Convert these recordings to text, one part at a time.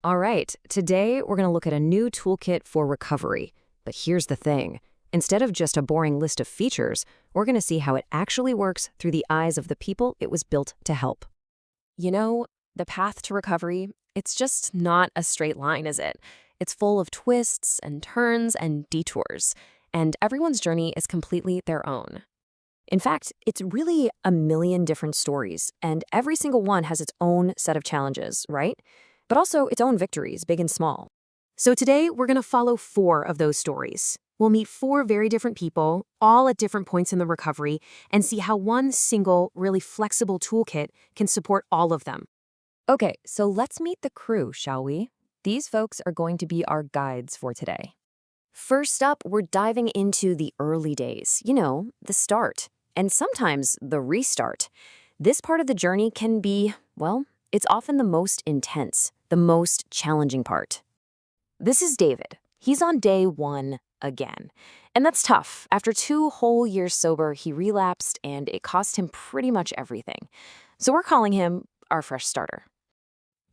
All right, today we're going to look at a new toolkit for recovery. But here's the thing. Instead of just a boring list of features, we're going to see how it actually works through the eyes of the people it was built to help. You know, the path to recovery, it's just not a straight line, is it? It's full of twists and turns and detours, and everyone's journey is completely their own. In fact, it's really a million different stories, and every single one has its own set of challenges, right? But also its own victories, big and small. So today, we're going to follow 4 of those stories. We'll meet 4 very different people, all at different points in the recovery, and see how one single, really flexible toolkit can support all of them. Okay, so let's meet the crew, shall we? These folks are going to be our guides for today. First up, we're diving into the early days, the start, and sometimes the restart. This part of the journey can be, well, it's often the most intense, the most challenging part. This is David. He's on day 1 again. And that's tough. After 2 whole years sober, he relapsed, and it cost him pretty much everything. So we're calling him our fresh starter.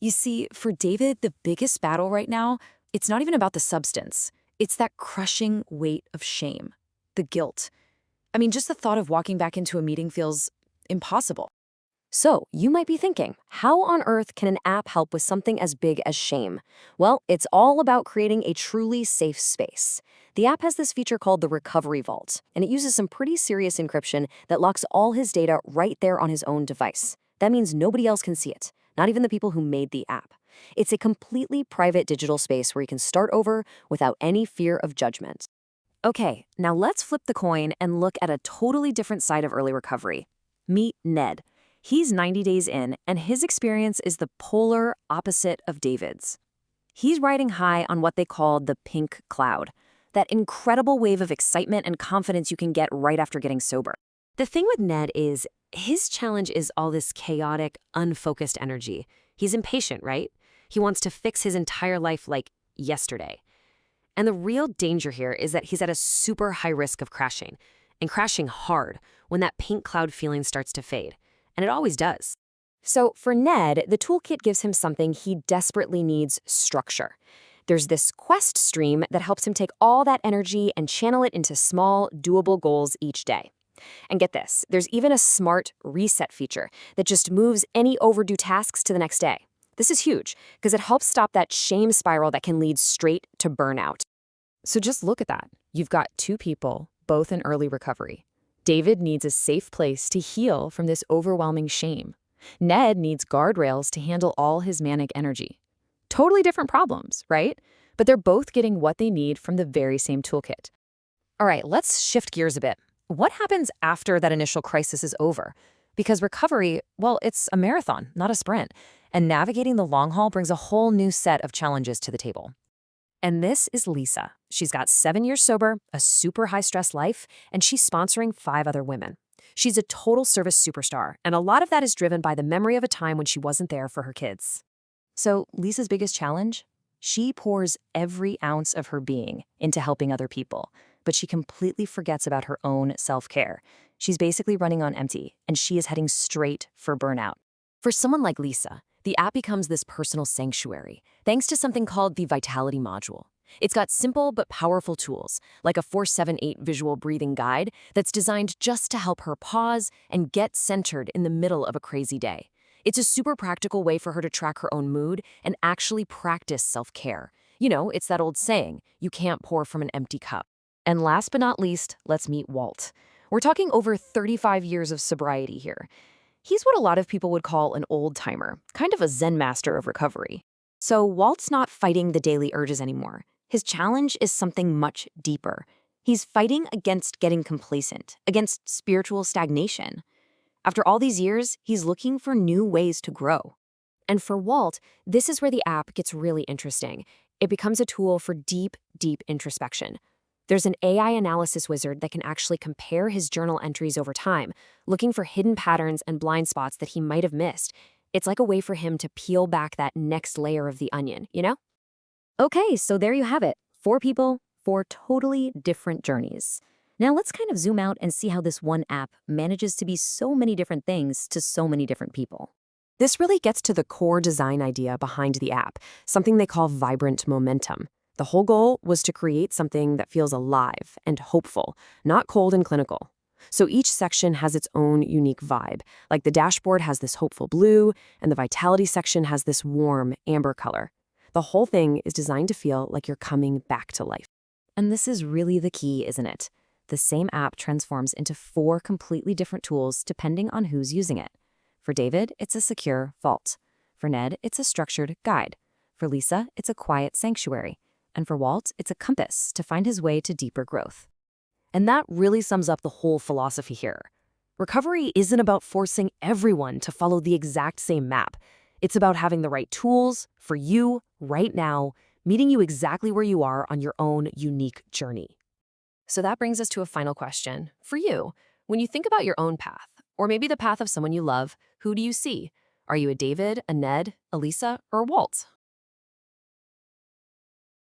You see, for David, the biggest battle right now, it's not even about the substance. It's that crushing weight of shame, the guilt. I mean, just the thought of walking back into a meeting feels impossible. So, you might be thinking, how on earth can an app help with something as big as shame? Well, it's all about creating a truly safe space. The app has this feature called the Recovery Vault, and it uses some pretty serious encryption that locks all his data right there on his own device. That means nobody else can see it, not even the people who made the app. It's a completely private digital space where you can start over without any fear of judgment. Okay, now let's flip the coin and look at a totally different side of early recovery. Meet Ned. He's 90 days in, and his experience is the polar opposite of David's. He's riding high on what they call the pink cloud, that incredible wave of excitement and confidence you can get right after getting sober. The thing with Ned is his challenge is all this chaotic, unfocused energy. He's impatient, right? He wants to fix his entire life like yesterday. And the real danger here is that he's at a super high risk of crashing, and crashing hard when that pink cloud feeling starts to fade. And it always does. So for Ned, the toolkit gives him something he desperately needs: structure. There's this quest stream that helps him take all that energy and channel it into small, doable goals each day. And get this, there's even a smart reset feature that just moves any overdue tasks to the next day. This is huge because it helps stop that shame spiral that can lead straight to burnout. So just look at that. You've got 2 people, both in early recovery. David needs a safe place to heal from this overwhelming shame. Ned needs guardrails to handle all his manic energy. Totally different problems, right? But they're both getting what they need from the very same toolkit. All right, let's shift gears a bit. What happens after that initial crisis is over? Because recovery, well, it's a marathon, not a sprint. And navigating the long haul brings a whole new set of challenges to the table. And this is Lisa. She's got 7 years sober, a super high-stress life, and she's sponsoring 5 other women. She's a total service superstar, and a lot of that is driven by the memory of a time when she wasn't there for her kids. So Lisa's biggest challenge? She pours every ounce of her being into helping other people, but she completely forgets about her own self-care. She's basically running on empty, and she is heading straight for burnout. For someone like Lisa, the app becomes this personal sanctuary, thanks to something called the Vitality module. It's got simple but powerful tools, like a 478 visual breathing guide that's designed just to help her pause and get centered in the middle of a crazy day. It's a super practical way for her to track her own mood and actually practice self-care. It's that old saying, you can't pour from an empty cup. And last but not least, let's meet Walt. We're talking over 35 years of sobriety here. He's what a lot of people would call an old-timer, kind of a Zen Master of recovery. So Walt's not fighting the daily urges anymore. His challenge is something much deeper. He's fighting against getting complacent, against spiritual stagnation. After all these years, he's looking for new ways to grow. And for Walt, this is where the app gets really interesting. It becomes a tool for deep, deep introspection. There's an AI analysis wizard that can actually compare his journal entries over time, looking for hidden patterns and blind spots that he might have missed. It's like a way for him to peel back that next layer of the onion, Okay, so there you have it. 4 people, 4 totally different journeys. Now let's kind of zoom out and see how this one app manages to be so many different things to so many different people. This really gets to the core design idea behind the app, something they call vibrant momentum. The whole goal was to create something that feels alive and hopeful, not cold and clinical. So each section has its own unique vibe. Like the dashboard has this hopeful blue, and the vitality section has this warm amber color. The whole thing is designed to feel like you're coming back to life. And this is really the key, isn't it? The same app transforms into 4 completely different tools depending on who's using it. For David, it's a secure vault. For Ned, it's a structured guide. For Lisa, it's a quiet sanctuary. And for Walt, it's a compass to find his way to deeper growth. And that really sums up the whole philosophy here. Recovery isn't about forcing everyone to follow the exact same map. It's about having the right tools for you right now, meeting you exactly where you are on your own unique journey. So that brings us to a final question. For you, when you think about your own path, or maybe the path of someone you love, who do you see? Are you a David, a Ned, a Lisa, or a Walt?